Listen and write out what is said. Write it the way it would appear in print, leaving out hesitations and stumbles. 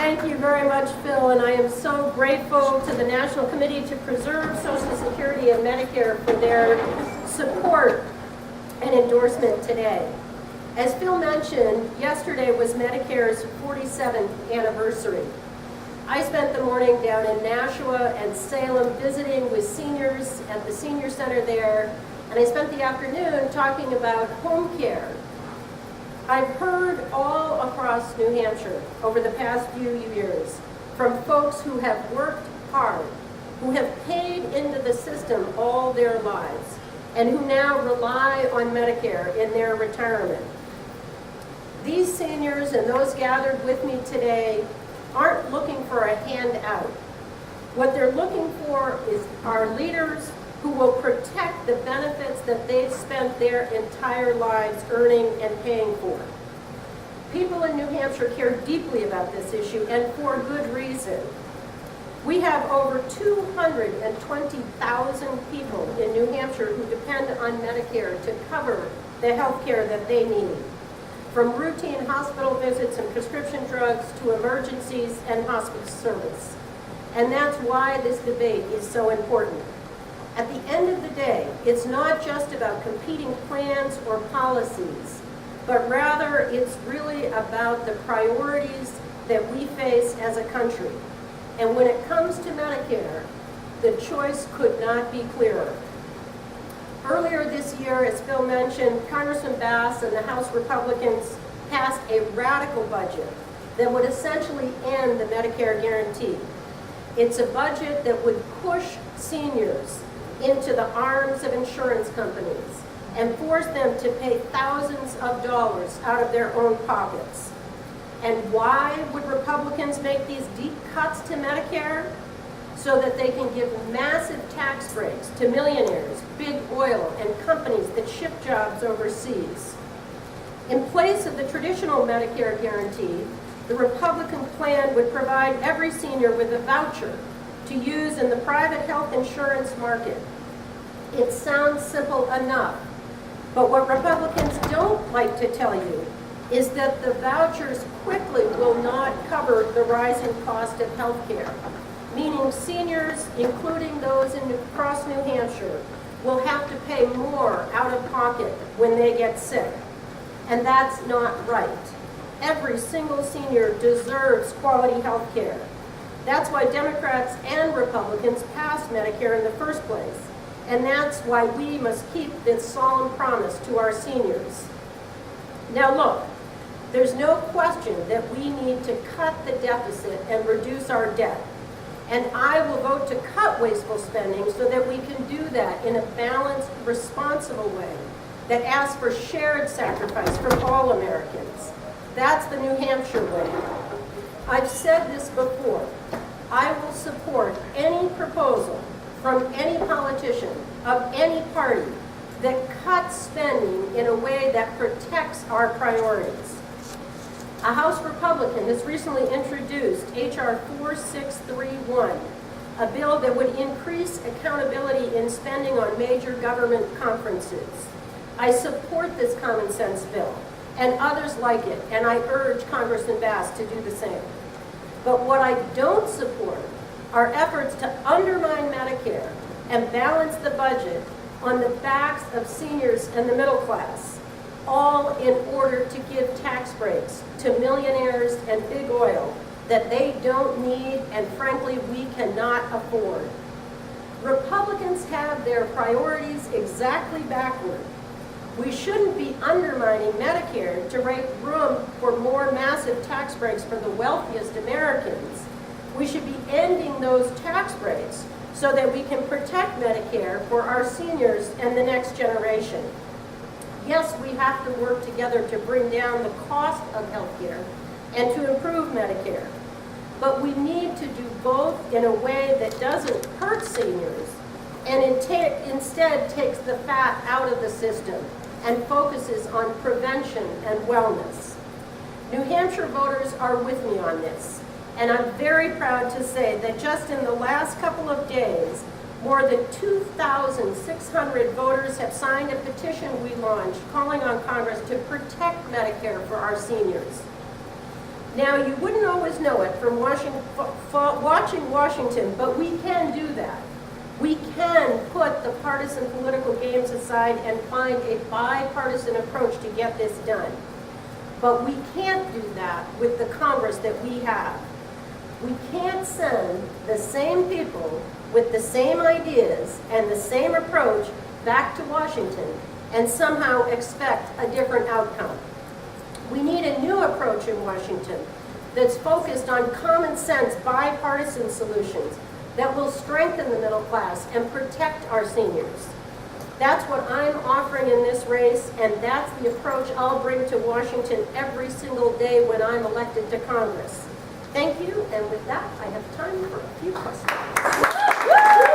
Thank you very much, Phil, and I am so grateful to the National Committee to Preserve Social Security and Medicare for their support and endorsement today. As Phil mentioned, yesterday was Medicare's 47th anniversary. I spent the morning down in Nashua and Salem visiting with seniors at the senior center there, and I spent the afternoon talking about home care. I've heard all across New Hampshire over the past few years from folks who have worked hard, who have paid into the system all their lives, and who now rely on Medicare in their retirement. These seniors and those gathered with me today aren't looking for a handout. What they're looking for are leaders who will protect the benefits that they've spent their entire lives earning and paying for. People in New Hampshire care deeply about this issue, and for good reason. We have over 220,000 people in New Hampshire who depend on Medicare to cover the health care that they need, from routine hospital visits and prescription drugs to emergencies and hospice service. And that's why this debate is so important. At the end of the day, it's not just about competing plans or policies, but rather it's really about the priorities that we face as a country. And when it comes to Medicare, the choice could not be clearer. Earlier this year, as Phil mentioned, Congressman Bass and the House Republicans passed a radical budget that would essentially end the Medicare guarantee. It's a budget that would push seniors into the arms of insurance companies and force them to pay thousands of dollars out of their own pockets. And why would Republicans make these deep cuts to Medicare? So that they can give massive tax breaks to millionaires, big oil, and companies that ship jobs overseas. In place of the traditional Medicare guarantee, the Republican plan would provide every senior with a voucher to use in the private health insurance market. It sounds simple enough, but what Republicans don't like to tell you is that the vouchers quickly will not cover the rising cost of health care, meaning seniors, including those across New Hampshire, will have to pay more out of pocket when they get sick. And that's not right. Every single senior deserves quality health care. That's why Democrats and Republicans passed Medicare in the first place. And that's why we must keep this solemn promise to our seniors. Now look, there's no question that we need to cut the deficit and reduce our debt. And I will vote to cut wasteful spending so that we can do that in a balanced, responsible way that asks for shared sacrifice from all Americans. That's the New Hampshire way. I've said this before. I will support any proposal from any politician of any party that cuts spending in a way that protects our priorities. A House Republican has recently introduced H.R. 4631, a bill that would increase accountability in spending on major government conferences. I support this common sense bill and others like it, and I urge Congressman Bass to do the same. But what I don't support are efforts to undermine Medicare and balance the budget on the backs of seniors and the middle class, all in order to give tax breaks to millionaires and big oil that they don't need and frankly we cannot afford. Republicans have their priorities exactly backward. We shouldn't be undermining Medicare to make room for more massive tax breaks for the wealthiest Americans. We should be ending those tax breaks so that we can protect Medicare for our seniors and the next generation. Yes, we have to work together to bring down the cost of health care and to improve Medicare. But we need to do both in a way that doesn't hurt seniors and instead takes the fat out of the system and focuses on prevention and wellness. New Hampshire voters are with me on this, and I'm very proud to say that just in the last couple of days, more than 2,600 voters have signed a petition we launched calling on Congress to protect Medicare for our seniors. Now, you wouldn't always know it from watching Washington, but we can do that. We can put the partisan political games aside and find a bipartisan approach to get this done. But we can't do that with the Congress that we have. We can't send the same people with the same ideas and the same approach back to Washington and somehow expect a different outcome. We need a new approach in Washington that's focused on common sense bipartisan solutions that will strengthen the middle class and protect our seniors. That's what I'm offering in this race, and that's the approach I'll bring to Washington every single day when I'm elected to Congress. Thank you, and with that, I have time for a few questions.